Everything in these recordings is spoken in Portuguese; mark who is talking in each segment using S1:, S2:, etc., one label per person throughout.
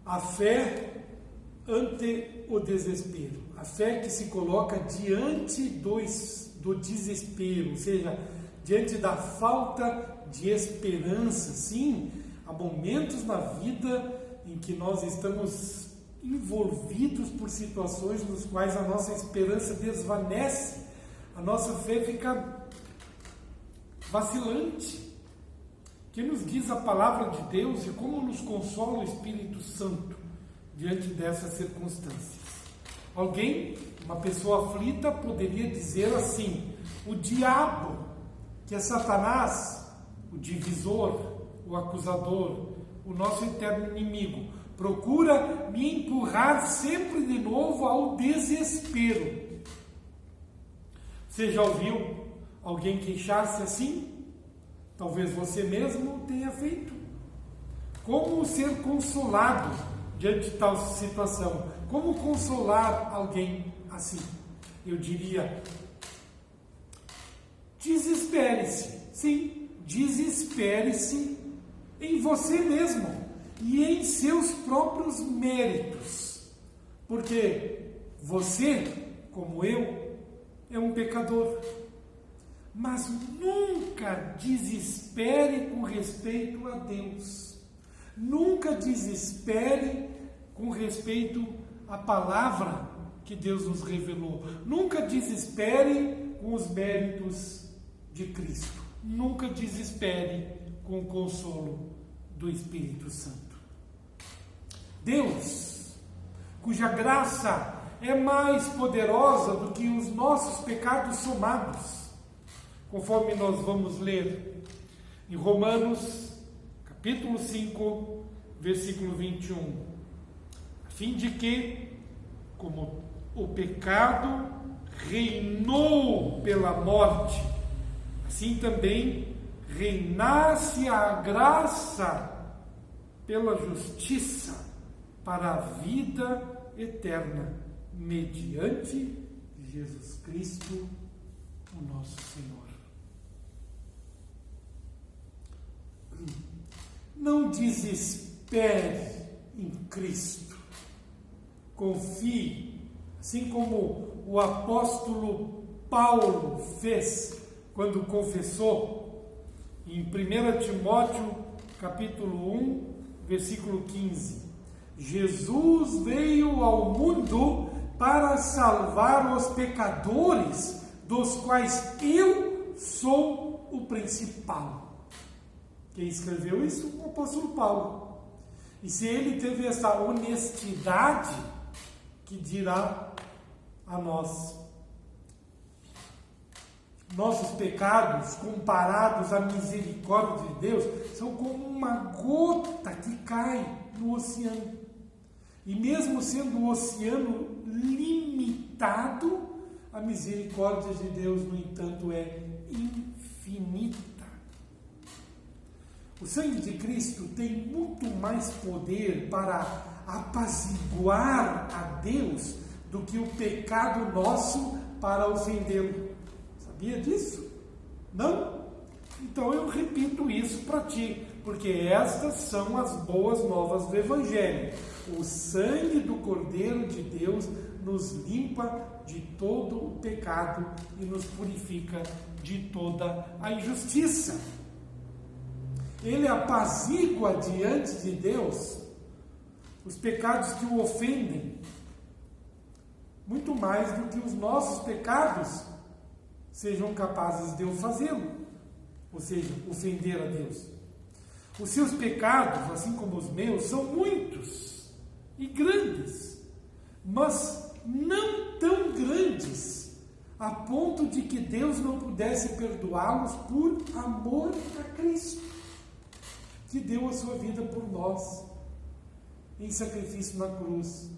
S1: A fé ante o desespero. A fé que se coloca diante do desespero, ou seja, diante da falta de esperança. Sim, há momentos na vida em que nós estamos envolvidos por situações nos quais a nossa esperança desvanece, a nossa fé fica vacilante. Que nos diz a palavra de Deus e como nos consola o Espírito Santo diante dessas circunstâncias. Alguém, uma pessoa aflita, poderia dizer assim: o diabo, que é Satanás, o divisor, o acusador, o nosso eterno inimigo, procura me empurrar sempre de novo ao desespero. Você já ouviu alguém queixar-se assim? Talvez você mesmo tenha feito. Como ser consolado diante de tal situação? Como consolar alguém assim? Eu diria: desespere-se. Sim, desespere-se em você mesmo e em seus próprios méritos. Porque você, como eu, é um pecador. Mas nunca desespere com respeito a Deus. Nunca desespere com respeito à palavra que Deus nos revelou. Nunca desespere com os méritos de Cristo. Nunca desespere com o consolo do Espírito Santo. Deus, cuja graça é mais poderosa do que os nossos pecados somados, conforme nós vamos ler em Romanos, capítulo 5, versículo 21. A fim de que, como o pecado reinou pela morte, assim também reinasse a graça pela justiça para a vida eterna, mediante Jesus Cristo, o nosso Senhor. Não desespere em Cristo. Confie, assim como o apóstolo Paulo fez quando confessou em 1 Timóteo, capítulo 1, versículo 15. Jesus veio ao mundo para salvar os pecadores, dos quais eu sou o principal. Quem escreveu isso? O apóstolo Paulo. E se ele teve essa honestidade, que dirá a nós? Nossos pecados, comparados à misericórdia de Deus, são como uma gota que cai no oceano. E mesmo sendo o oceano limitado, a misericórdia de Deus, no entanto, é infinita. O sangue de Cristo tem muito mais poder para apaziguar a Deus do que o pecado nosso para ofendê-lo. Sabia disso? Não? Então eu repito isso para ti, porque estas são as boas novas do Evangelho. O sangue do Cordeiro de Deus nos limpa de todo o pecado e nos purifica de toda a injustiça. Ele apazigua diante de Deus os pecados que o ofendem, muito mais do que os nossos pecados sejam capazes de o fazê-lo, ou seja, ofender a Deus. Os seus pecados, assim como os meus, são muitos e grandes, mas não tão grandes a ponto de que Deus não pudesse perdoá-los por amor a Cristo, que deu a sua vida por nós em sacrifício na cruz,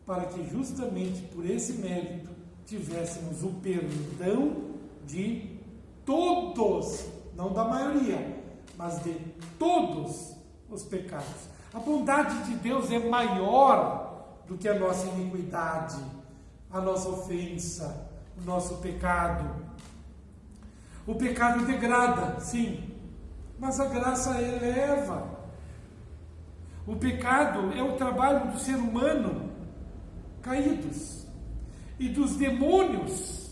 S1: para que justamente por esse mérito tivéssemos o perdão de todos, não da maioria, mas de todos os pecados. A bondade de Deus é maior do que a nossa iniquidade, a nossa ofensa, o nosso pecado. O pecado degrada, sim, mas a graça eleva. O pecado é o trabalho do ser humano caídos e dos demônios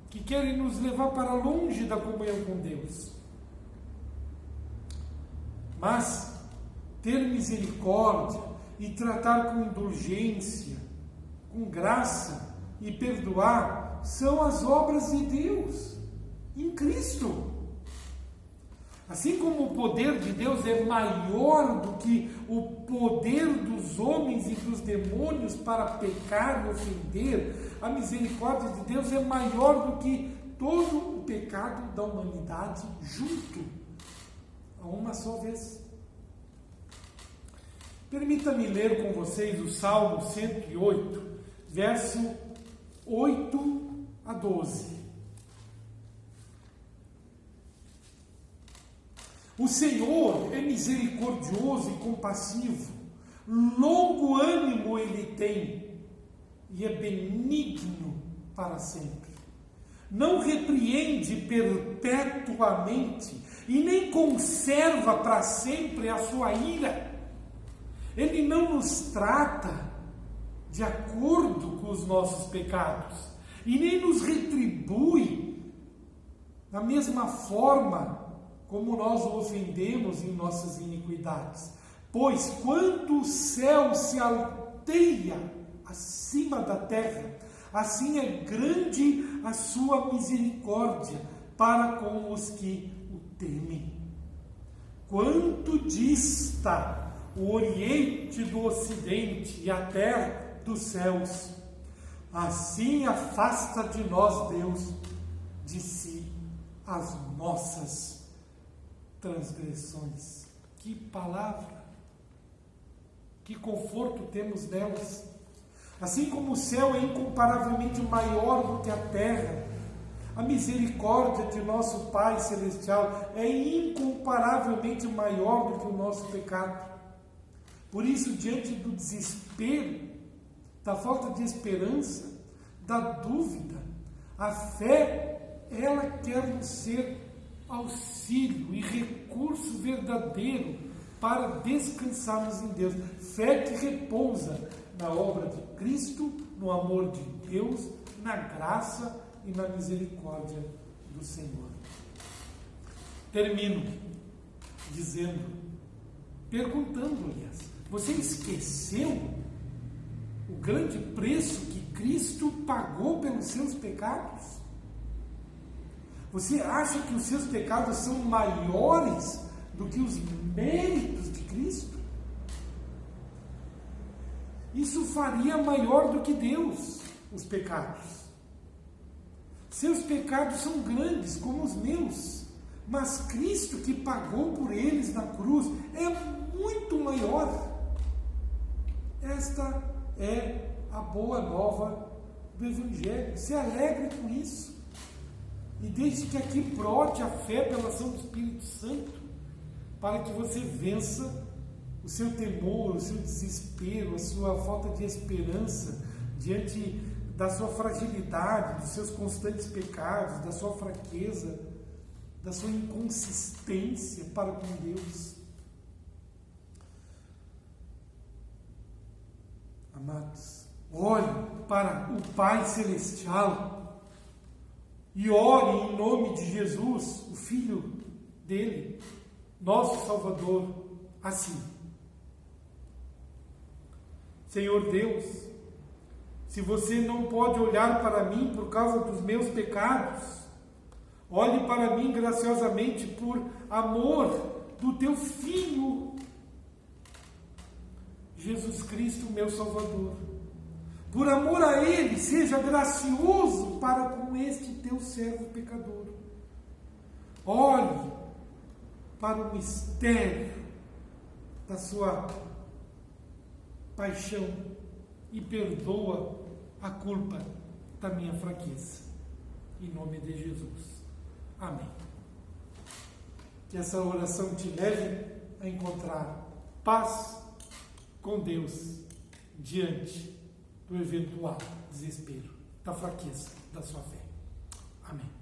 S1: que querem nos levar para longe da comunhão com Deus. Mas ter misericórdia e tratar com indulgência, com graça e perdoar são as obras de Deus em Cristo. Assim como o poder de Deus é maior do que o poder dos homens e dos demônios para pecar e ofender, a misericórdia de Deus é maior do que todo o pecado da humanidade junto, a uma só vez. Permita-me ler com vocês o Salmo 108, verso 8 a 12. O Senhor é misericordioso e compassivo, longo ânimo Ele tem, e é benigno para sempre. Não repreende perpetuamente, e nem conserva para sempre a sua ira. Ele não nos trata de acordo com os nossos pecados, e nem nos retribui da mesma forma como nós o ofendemos em nossas iniquidades. Pois quanto o céu se alteia acima da terra, assim é grande a sua misericórdia para com os que o temem. Quanto dista o oriente do ocidente e a terra dos céus, assim afasta de nós Deus de si as nossas transgressões. Que palavra, que conforto temos nelas. Assim como o céu é incomparavelmente maior do que a terra, a misericórdia de nosso Pai Celestial é incomparavelmente maior do que o nosso pecado. Por isso, diante do desespero, da falta de esperança, da dúvida, a fé, ela quer nos ser auxílio e recurso verdadeiro para descansarmos em Deus. Fé que repousa na obra de Cristo, no amor de Deus, na graça e na misericórdia do Senhor. Termino perguntando-lhes: você esqueceu o grande preço que Cristo pagou pelos seus pecados? Você acha que os seus pecados são maiores do que os méritos de Cristo? Isso faria maior do que Deus os pecados. Seus pecados são grandes como os meus, mas Cristo que pagou por eles na cruz é muito maior. Esta é a boa nova do Evangelho. Se alegre com isso. E deixe que aqui brote a fé pela ação do Espírito Santo, para que você vença o seu temor, o seu desespero, a sua falta de esperança diante da sua fragilidade, dos seus constantes pecados, da sua fraqueza, da sua inconsistência para com Deus. Amados, olhe para o Pai Celestial e ore em nome de Jesus, o Filho dele, nosso Salvador, assim: Senhor Deus, se você não pode olhar para mim por causa dos meus pecados, olhe para mim graciosamente por amor do teu Filho, Jesus Cristo, meu Salvador. Por amor a Ele, seja gracioso para com este teu servo pecador. Olhe para o mistério da sua paixão e perdoa a culpa da minha fraqueza. Em nome de Jesus. Amém. Que essa oração te leve a encontrar paz com Deus diante do eventual desespero, da fraqueza da sua fé. Amém.